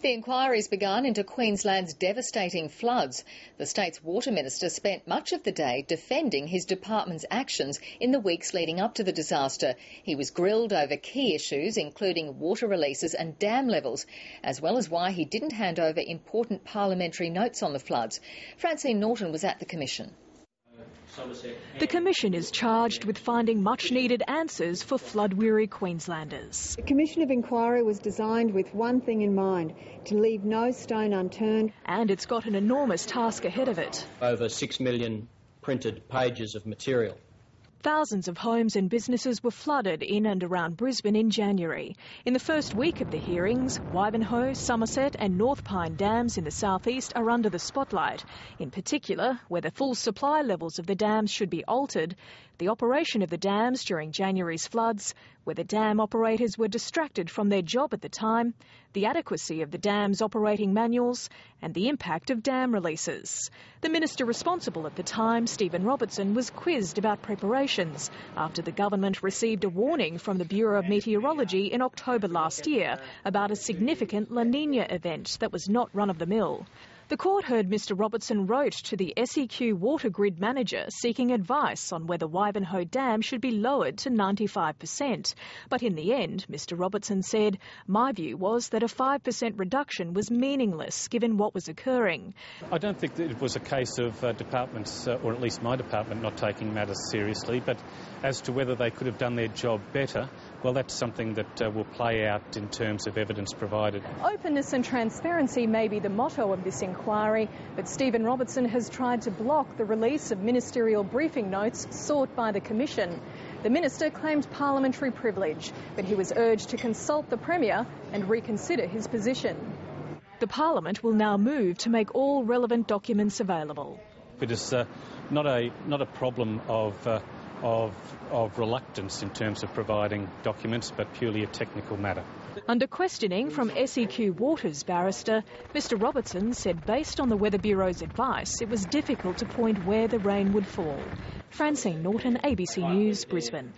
The inquiry's begun into Queensland's devastating floods. The state's water minister spent much of the day defending his department's actions in the weeks leading up to the disaster. He was grilled over key issues, including water releases and dam levels, as well as why he didn't hand over important parliamentary notes on the floods. Francine Norton was at the Commission. The Commission is charged with finding much-needed answers for flood-weary Queenslanders. The Commission of Inquiry was designed with one thing in mind, to leave no stone unturned. And it's got an enormous task ahead of it. Over 6 million printed pages of material. Thousands of homes and businesses were flooded in and around Brisbane in January. In the first week of the hearings, Ivanhoe, Somerset and North Pine dams in the southeast are under the spotlight. In particular, whether full supply levels of the dams should be altered, the operation of the dams during January's floods, whether dam operators were distracted from their job at the time, the adequacy of the dam's operating manuals and the impact of dam releases. The minister responsible at the time, Stephen Robertson, was quizzed about preparations after the government received a warning from the Bureau of Meteorology in October last year about a significant La Nina event that was not run-of-the-mill. The court heard Mr Robertson wrote to the SEQ water grid manager seeking advice on whether Ivanhoe Dam should be lowered to 95%. But in the end, Mr Robertson said, "My view was that a 5% reduction was meaningless given what was occurring." I don't think that it was a case of departments, or at least my department, not taking matters seriously, but as to whether they could have done their job better, well, that's something that will play out in terms of evidence provided. Openness and transparency may be the motto of this inquiry, but Stephen Robertson has tried to block the release of ministerial briefing notes sought by the Commission. The minister claimed parliamentary privilege, but he was urged to consult the Premier and reconsider his position. The Parliament will now move to make all relevant documents available. It is not a problem of reluctance in terms of providing documents, but purely a technical matter. Under questioning from SEQ Water's barrister, Mr Robertson said based on the Weather Bureau's advice, it was difficult to point where the rain would fall. Francine Norton, ABC News, Brisbane.